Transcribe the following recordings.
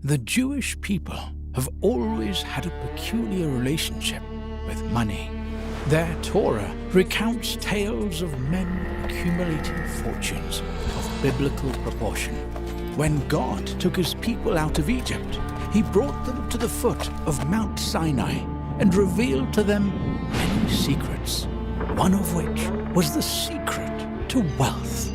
The Jewish people have always had a peculiar relationship with money. Their Torah recounts tales of men accumulating fortunes of biblical proportion. When God took his people out of Egypt, he brought them to the foot of Mount Sinai and revealed to them many secrets, one of which was the secret to wealth.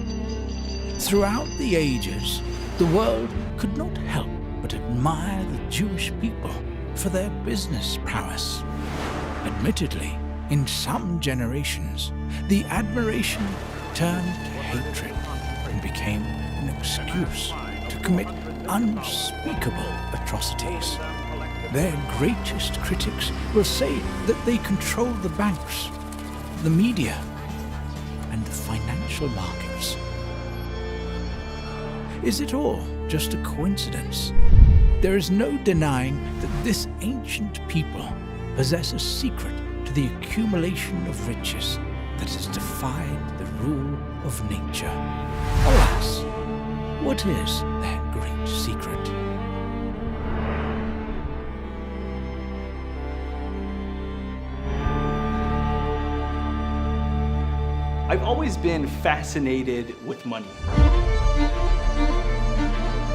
Throughout the ages, the world could not help but admire the Jewish people for their business prowess. Admittedly, in some generations, the admiration turned to hatred and became an excuse to commit unspeakable atrocities. Their greatest critics will say that they control the banks, the media, and the financial markets. Is it all just a coincidence? There is no denying that this ancient people possess a secret to the accumulation of riches that has defied the rule of nature. Alas, what is their great secret? I've always been fascinated with money.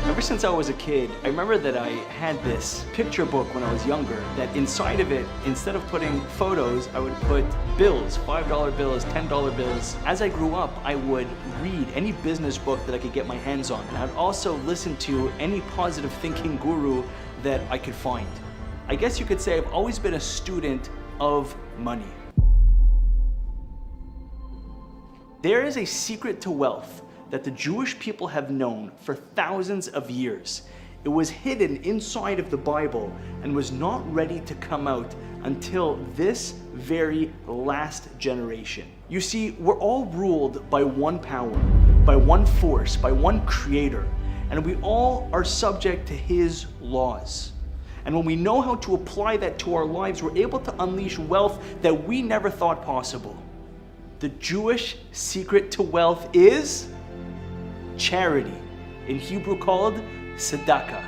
Ever since I was a kid, I remember that I had this picture book when I was younger that inside of it, instead of putting photos, I would put bills, $5 bills, $10 bills. As I grew up, I would read any business book that I could get my hands on. And I'd also listen to any positive thinking guru that I could find. I guess you could say I've always been a student of money. There is a secret to wealth that the Jewish people have known for thousands of years. It was hidden inside of the Bible and was not ready to come out until this very last generation. You see, we're all ruled by one power, by one force, by one creator, and we all are subject to his laws. And when we know how to apply that to our lives, we're able to unleash wealth that we never thought possible. The Jewish secret to wealth is charity, in Hebrew called tzedakah.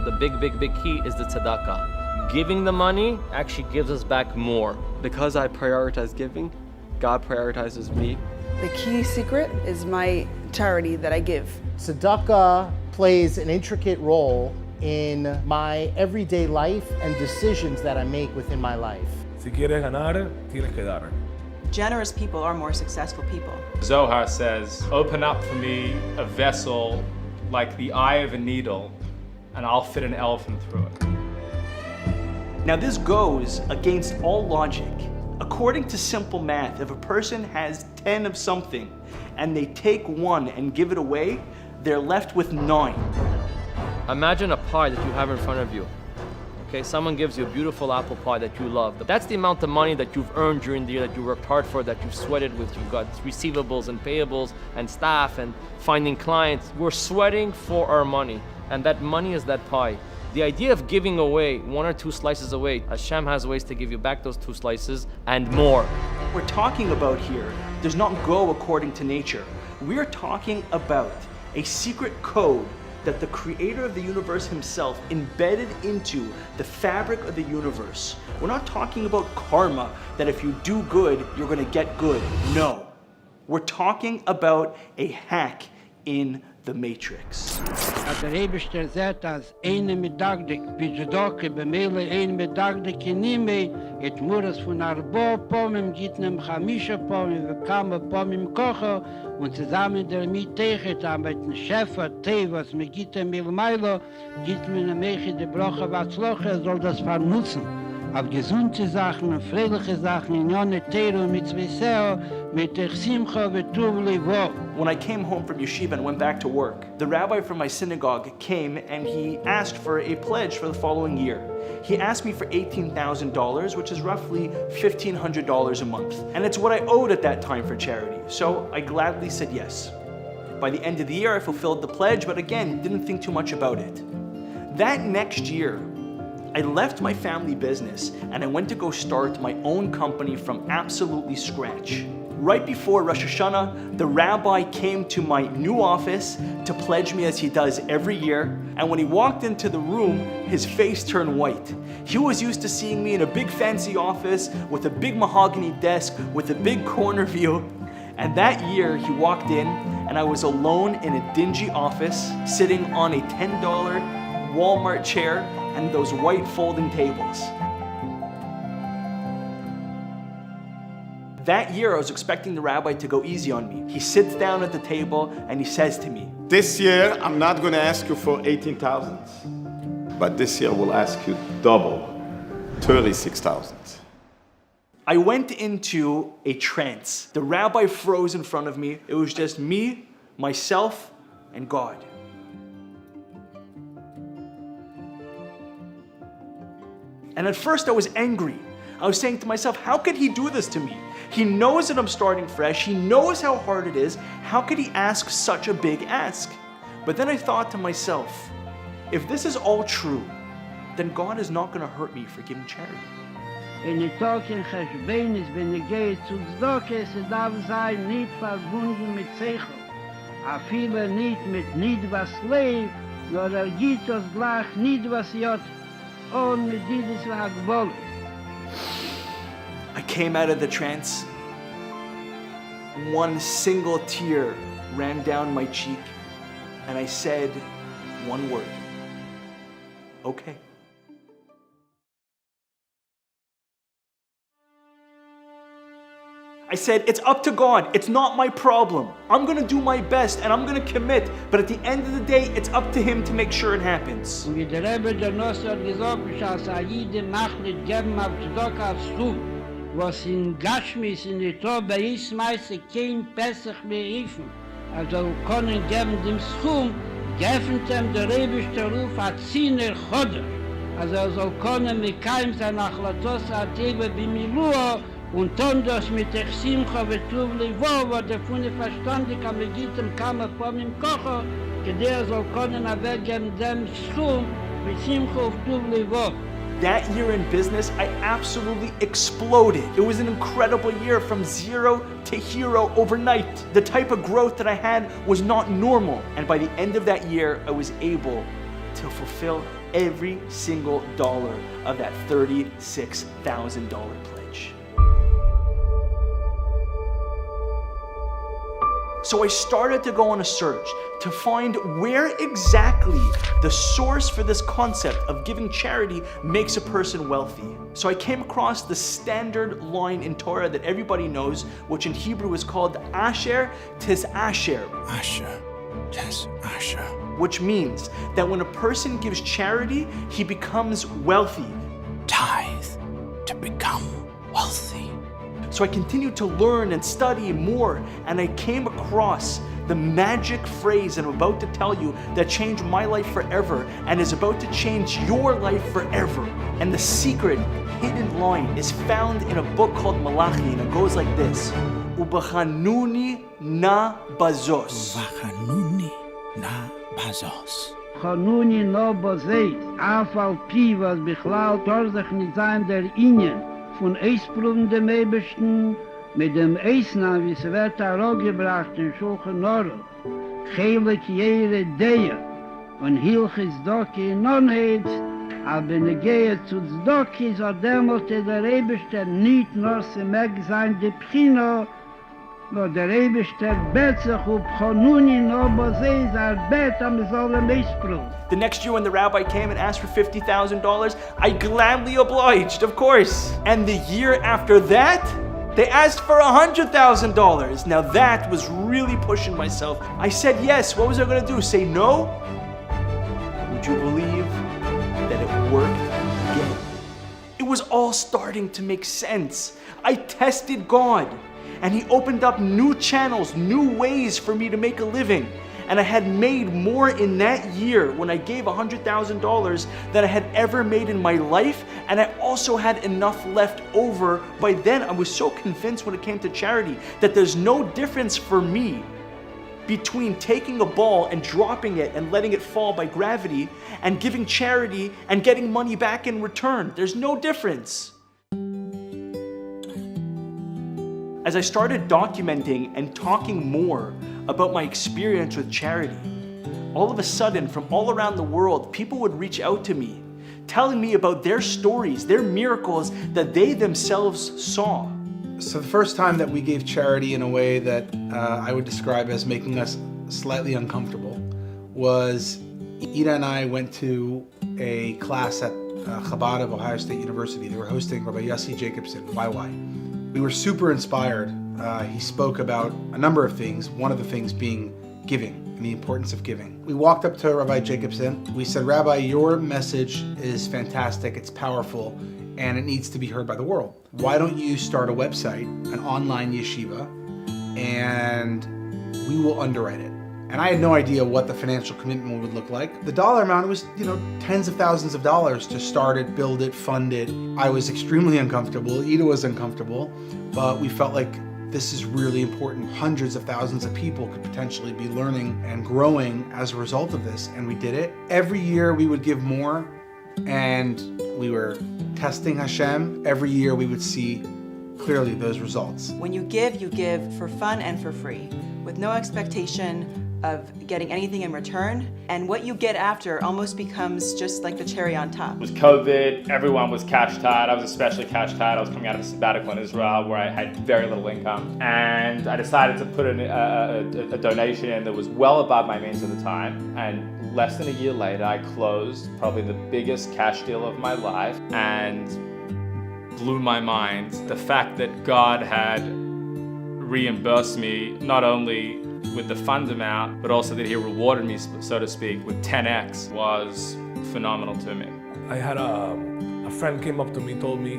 The big key is the tzedakah. Giving the money actually gives us back more. Because I prioritize giving, God prioritizes me. The key secret is my charity that I give. Tzedakah plays an intricate role in my everyday life and decisions that I make within my life. Si quieres ganar, tienes que dar. Generous people are more successful people. Zohar says, open up for me a vessel like the eye of a needle, and I'll fit an elephant through it. Now this goes against all logic. According to simple math, if a person has 10 of something and they take one and give it away, they're left with 9. Imagine a pie that you have in front of you. Okay, someone gives you a beautiful apple pie that you love. That's the amount of money that you've earned during the year, that you worked hard for, that you've sweated with. You've got receivables and payables and staff and finding clients. We're sweating for our money, and that money is that pie. The idea of giving away 1 or 2 slices away, Hashem has ways to give you back those 2 slices and more. What we're talking about here does not go according to nature. We're talking about a secret code that the creator of the universe himself embedded into the fabric of the universe. We're not talking about karma, that if you do good, you're gonna get good. No. We're talking about a hack in the matrix. Der Rebischter sagt, als eine medagdik, bijudoke, bemele eine medagdik nime, et muras von arbo pomim, gitnem chamisha pomim, vekama pomim kocho, und zusammen damit techet, mit dem Schäfer, Tevas, mit Gittem Milmailo, gibt mir eine Meche, die Broche, was Loche, soll das vernutzen. Auf gesunde Sachen, friedliche Sachen, in Jone Teru, mit Zwiseo, mit der Simcha, vetuv levo. When I came home from yeshiva and went back to work, the rabbi from my synagogue came and he asked for a pledge for the following year. He asked me for $18,000, which is roughly $1,500 a month. And it's what I owed at that time for charity, so I gladly said yes. By the end of the year, I fulfilled the pledge, but again, didn't think too much about it. That next year, I left my family business and I went to go start my own company from absolutely scratch. Right before Rosh Hashanah, the rabbi came to my new office to pledge me as he does every year. And when he walked into the room, his face turned white. He was used to seeing me in a big fancy office with a big mahogany desk with a big corner view. And that year he walked in and I was alone in a dingy office sitting on a $10 Walmart chair and those white folding tables. That year, I was expecting the rabbi to go easy on me. He sits down at the table and he says to me, "This year, I'm not going to ask you for 18,000, but this year we'll ask you double, 36,000. I went into a trance. The rabbi froze in front of me. It was just me, myself, and God. And at first I was angry. I was saying to myself, how could he do this to me? He knows that I'm starting fresh. He knows how hard it is. How could he ask such a big ask? But then I thought to myself, if this is all true, then God is not going to hurt me for giving charity. In der Tag in Cheshbenis, wenn gehe zu Tzedake, darf sein nicht verbunden mit Zeichel. A viele nicht mit was lebt, nur gibt das gleich nicht was jot, und mit dieses war gewollt. I came out of the trance. One single tear ran down my cheek, and I said one word. Okay. I said, it's up to God. It's not my problem. I'm going to do my best and I'm going to commit. But at the end of the day, it's up to Him to make sure it happens. Und wie der Rebbe der Nosser gesagt, dass jede Macht nicht geben auf Tzedaka als Stub, was in Gashmis in der Tor bei ist meist kein Pesach mehr helfen. Also können geben dem Schum, geben dem der Rebbe Ruf a Ziner Choder. Also soll können mit keinem sein Achlatos Atebe bimilua, und dann das mit der Simcha vetuv levo, wo der Funde verstandig am Egitem kam vor dem Kocher, der soll können wegen dem Schum mit Simcha und tuv levo. That year in business, I absolutely exploded. It was an incredible year from zero to hero overnight. The type of growth that I had was not normal. And by the end of that year, I was able to fulfill every single dollar of that $36,000 pledge. So I started to go on a search to find where exactly the source for this concept of giving charity makes a person wealthy. So I came across the standard line in Torah that everybody knows, which in Hebrew is called Asher Tis Asher. Asher Tis Asher. Which means that when a person gives charity, he becomes wealthy. Tithe to become wealthy. So I continued to learn and study more, and I came across the magic phrase that I'm about to tell you that changed my life forever and is about to change your life forever. And the secret hidden line is found in a book called Malachi, and it goes like this: Ubachanuni na bazos. Ubachanuni na bazos. Chanuni no bazeit, afal pi was bichlal torzach nicht sein der Ingen. Von Eisproben dem Ebersten, mit dem Eisnamen, wie es wird herausgebracht in Schulchen Noro, Chelik jere Deya, und Hilchis Doki non-Heiz, aber ne Gehe zu Zdoki, so demolte der Eberster nicht nur se meg sein de Pchino, no der Eberster betzach up Chanuni no bozei, zar bet am Zolem Eisproben. The next year when the rabbi came and asked for $50,000, I gladly obliged, of course. And the year after that, they asked for $100,000. Now that was really pushing myself. I said yes. What was I going to do? Say no? Would you believe that it worked again? It was all starting to make sense. I tested God, and He opened up new channels, new ways for me to make a living. And I had made more in that year when I gave $100,000 than I had ever made in my life. And I also had enough left over. By then, I was so convinced when it came to charity that there's no difference for me between taking a ball and dropping it and letting it fall by gravity and giving charity and getting money back in return. There's no difference. As I started documenting and talking more about my experience with charity, all of a sudden, from all around the world, people would reach out to me, telling me about their stories, their miracles that they themselves saw. So the first time that we gave charity in a way that I would describe as making us slightly uncomfortable was Ida and I went to a class at Chabad of Ohio State University. They were hosting Rabbi Yossi Jacobson, YY. We were super inspired. He spoke about a number of things, one of the things being giving and the importance of giving. We walked up to Rabbi Jacobson. We said, Rabbi, your message is fantastic, it's powerful, and it needs to be heard by the world. Why don't you start a website, an online yeshiva, and we will underwrite it. And I had no idea what the financial commitment would look like. The dollar amount was, tens of thousands of dollars to start it, build it, fund it. I was extremely uncomfortable. Ida was uncomfortable, but we felt like this is really important. Hundreds of thousands of people could potentially be learning and growing as a result of this, and we did it. Every year we would give more, and we were testing Hashem. Every year we would see clearly those results. When you give for fun and for free, with no expectation of getting anything in return, and what you get after almost becomes just like the cherry on top. It was COVID, everyone was cash tight. I was especially cash tight. I was coming out of a sabbatical in Israel where I had very little income. And I decided to put in a donation in that was well above my means at the time. And less than a year later, I closed probably the biggest cash deal of my life, and blew my mind. The fact that God had reimbursed me not only with the fund amount, but also that he rewarded me, so to speak, with 10x was phenomenal to me. I had a friend came up to me, told me,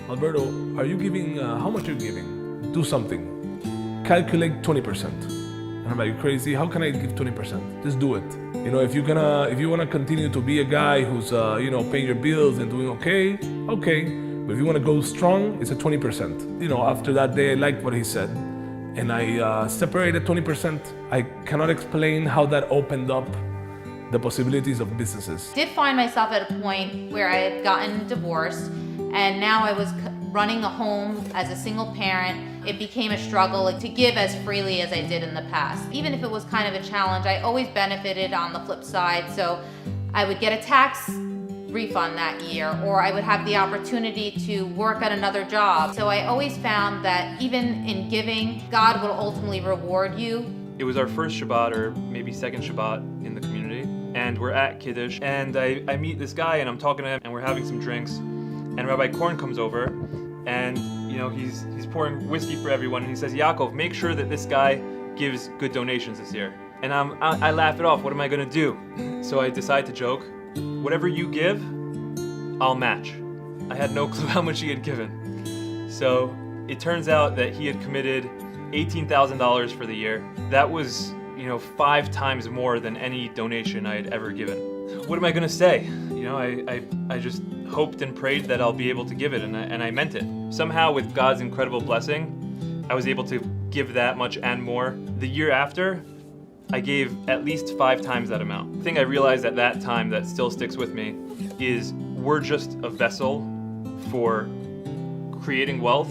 Alberto, are you giving, how much are you giving? Do something. Calculate 20%. And I'm like, you crazy? How can I give 20%? Just do it. If you wanna continue to be a guy who's, paying your bills and doing okay. But if you wanna go strong, it's a 20%. After that day, I liked what he said. And I separated 20%. I cannot explain how that opened up the possibilities of businesses. I did find myself at a point where I had gotten divorced, and now I was running a home as a single parent. It became a struggle to give as freely as I did in the past. Even if it was kind of a challenge, I always benefited on the flip side. So I would get a tax refund that year, or I would have the opportunity to work at another job. So I always found that even in giving, God will ultimately reward you. It was our first Shabbat, or maybe second Shabbat in the community, and we're at Kiddush, and I meet this guy, and I'm talking to him, and we're having some drinks, and Rabbi Korn comes over, and he's pouring whiskey for everyone, and he says, Yaakov, make sure that this guy gives good donations this year. And I laugh it off. What am I gonna do? So I decide to joke. Whatever you give, I'll match. I had no clue how much he had given. So it turns out that he had committed $18,000 for the year. That was, 5 times more than any donation I had ever given. What am I gonna say? I just hoped and prayed that I'll be able to give it, and I meant it. Somehow, with God's incredible blessing, I was able to give that much and more. The year after, I gave at least 5 times that amount. The thing I realized at that time that still sticks with me is we're just a vessel for creating wealth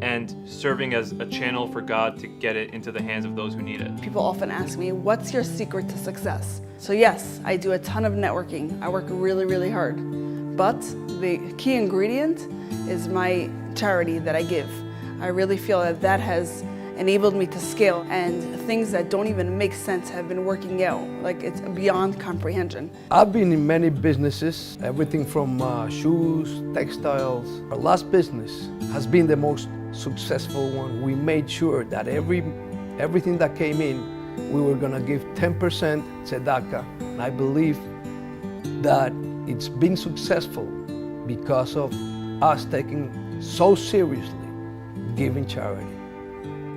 and serving as a channel for God to get it into the hands of those who need it. People often ask me, what's your secret to success? So yes, I do a ton of networking. I work really, really hard. But the key ingredient is my charity that I give. I really feel that has enabled me to scale, and things that don't even make sense have been working out. Like, it's beyond comprehension. I've been in many businesses, everything from shoes, textiles. Our last business has been the most successful one. We made sure that everything that came in, we were gonna give 10% tzedakah. And I believe that it's been successful because of us taking so seriously giving charity.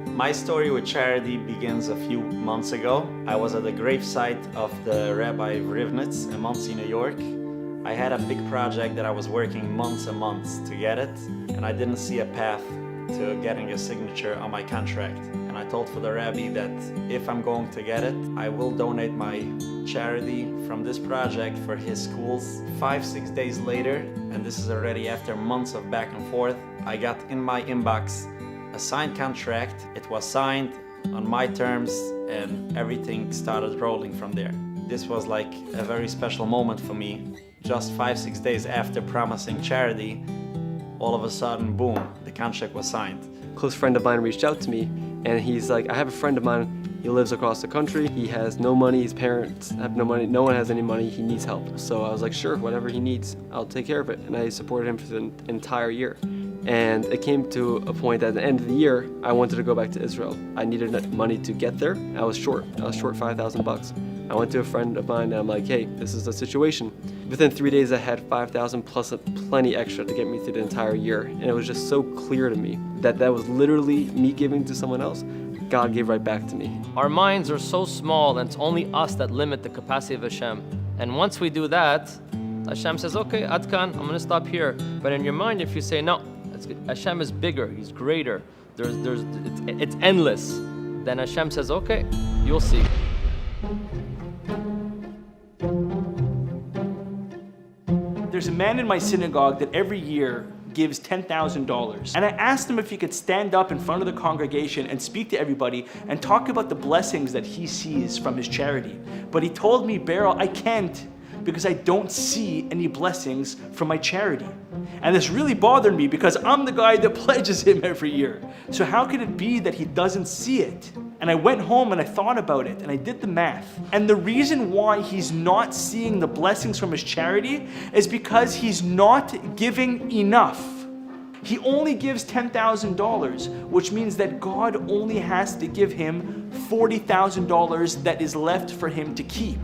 My story with charity begins a few months ago. I was at the gravesite of the Rabbi Rivnitz in Monsey, New York. I had a big project that I was working months and months to get it, and I didn't see a path to getting a signature on my contract. And I told for the Rabbi that if I'm going to get it, I will donate my charity from this project for his schools. 5-6 days later, and this is already after months of back and forth, I got in my inbox a signed contract. It was signed on my terms and everything started rolling from there. This was like a very special moment for me. Just 5-6 days after promising charity, all of a sudden, boom, the contract was signed. A close friend of mine reached out to me and he's like, I have a friend of mine, he lives across the country, he has no money, his parents have no money, no one has any money, he needs help. So I was like, sure, whatever he needs, I'll take care of it. And I supported him for the entire year. And it came to a point at the end of the year, I wanted to go back to Israel. I needed money to get there. I was short $5,000. I went to a friend of mine and I'm like, hey, this is the situation. Within 3 days I had 5,000 plus plenty extra to get me through the entire year. And it was just so clear to me that that was literally me giving to someone else. God gave right back to me. Our minds are so small and it's only us that limit the capacity of Hashem. And once we do that, Hashem says, okay, Adkan, I'm gonna stop here. But in your mind, if you say, no, Hashem is bigger, He's greater, it's endless, then Hashem says, okay, you'll see. There's a man in my synagogue that every year gives $10,000. And I asked him if he could stand up in front of the congregation and speak to everybody and talk about the blessings that he sees from his charity. But he told me, Beryl, I can't, because I don't see any blessings from my charity. And this really bothered me because I'm the guy that pledges him every year. So how could it be that he doesn't see it? And I went home and I thought about it and I did the math. And the reason why he's not seeing the blessings from his charity is because he's not giving enough. He only gives $10,000, which means that God only has to give him $40,000 that is left for him to keep.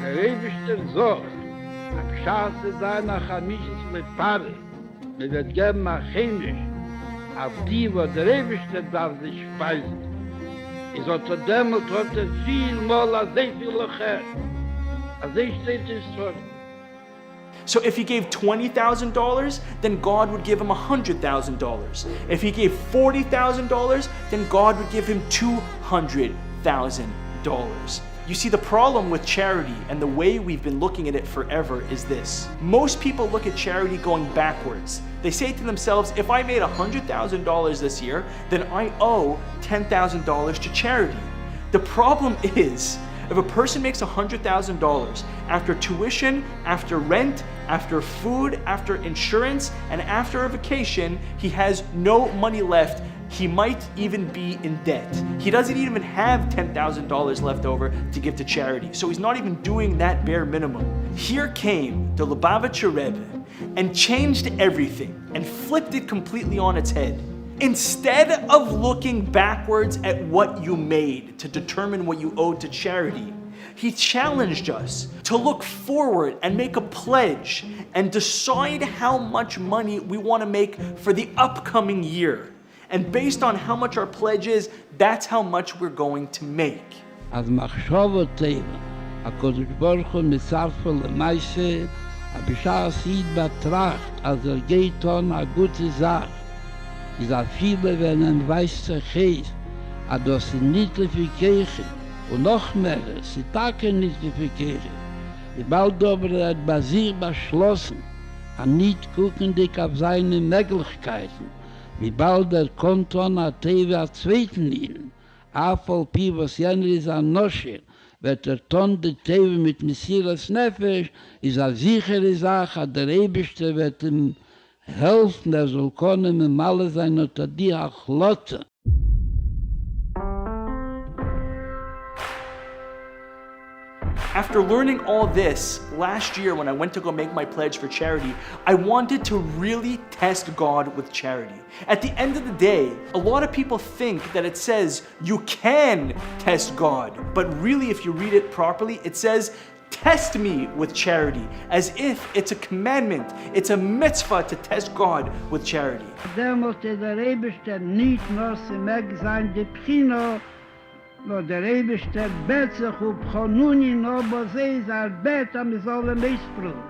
Der Ewigste sagt, am Schaße seiner Chamisches Lepare, mit der Gemma Chemisch, auf die, wo der Ewigste darf sich speisen. Is unter dem und hat viel mal als sehr viel Lecher. Als ich steht es vor. So if he gave $20,000, then God would give him $100,000. If he gave $40,000, then God would give him $200,000. You see, the problem with charity and the way we've been looking at it forever is this. Most people look at charity going backwards. They say to themselves, if I made $100,000 this year, then I owe $10,000 to charity. The problem is, if a person makes $100,000 after tuition, after rent, after food, after insurance, and after a vacation, he has no money left. He might even be in debt. He doesn't even have $10,000 left over to give to charity. So he's not even doing that bare minimum. Here came the Lubavitcher Rebbe and changed everything and flipped it completely on its head. Instead of looking backwards at what you made to determine what you owed to charity, he challenged us to look forward and make a pledge and decide how much money we want to make for the upcoming year. And based on how much our pledge is, that's how much we're going to make. As machshava teva, HaKadosh Baruch Hu mitzarfa lemaise, abishar sid betracht, as geht on a gute Sach. Is a viele, wenn weiß zur Geist, a das nicht für Kirche, und noch mehr, sie taken nicht für Kirche. Die bald aber hat bei sich beschlossen, a nicht gucken dich auf seine Möglichkeiten. Wie bald kommt an a Teva zweiten Linien. Afol Pi, was jener ist an Nosche, wird Ton de Teva mit Messias Nefesh, ist a sichere Sache, der Eberste wird ihm helfen, soll können mit Malle sein unter die Achlotte. After learning all this, last year when I went to go make my pledge for charity, I wanted to really test God with charity. At the end of the day, a lot of people think that it says you can test God, but really if you read it properly, it says test me with charity, as if it's a commandment, it's a mitzvah to test God with charity. Demot der Eberste nicht nur sie mag sein die Pchino, no der Eberste bet sich auf Chanuni, no bo sie ist bet am solle Meisprung.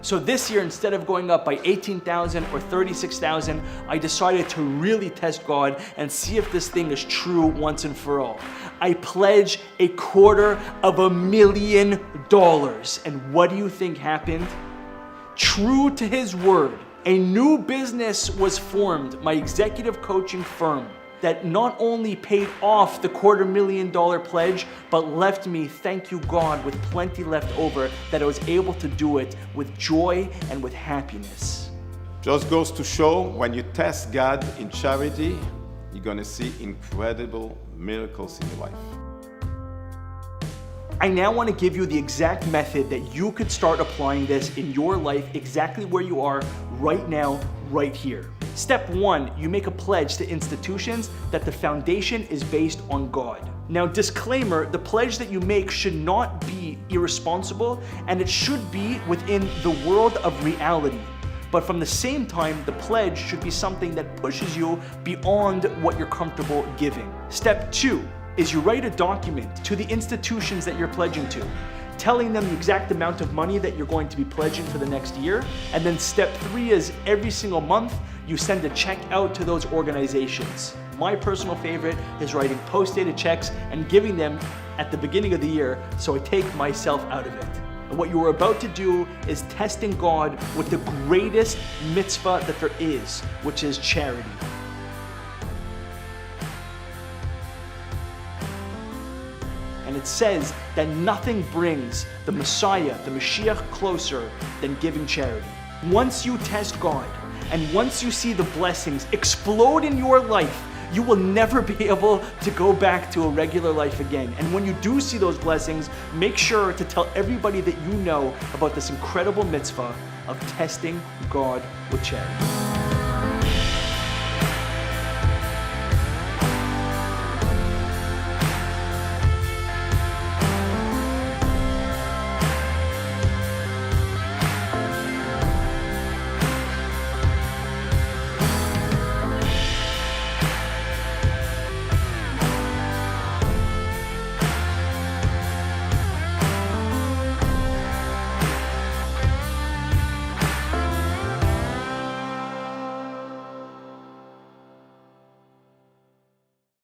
So this year, instead of going up by 18,000 or 36,000, I decided to really test God and see if this thing is true once and for all. I pledge $250,000. And what do you think happened? True to his word, A new business was formed, my executive coaching firm, that not only paid off the $250,000 pledge, but left me, thank you God, with plenty left over, that I was able to do it with joy and with happiness. Just goes to show, when you test God in charity, you're gonna see incredible miracles in your life. I now want to give you the exact method that you could start applying this in your life exactly where you are right now, right here. Step 1, you make a pledge to institutions that the foundation is based on God. Now, disclaimer, the pledge that you make should not be irresponsible, and it should be within the world of reality. But from the same time, the pledge should be something that pushes you beyond what you're comfortable giving. Step 2 is you write a document to the institutions that you're pledging to, telling them the exact amount of money that you're going to be pledging for the next year. And then step 3 is every single month, you send a check out to those organizations. My personal favorite is writing post-dated checks and giving them at the beginning of the year, so I take myself out of it. And what you are about to do is testing God with the greatest mitzvah that there is, which is charity. And it says that nothing brings the Messiah, the Mashiach, closer than giving charity. Once you test God, and once you see the blessings explode in your life, you will never be able to go back to a regular life again. And when you do see those blessings, make sure to tell everybody that you know about this incredible mitzvah of testing God with charity.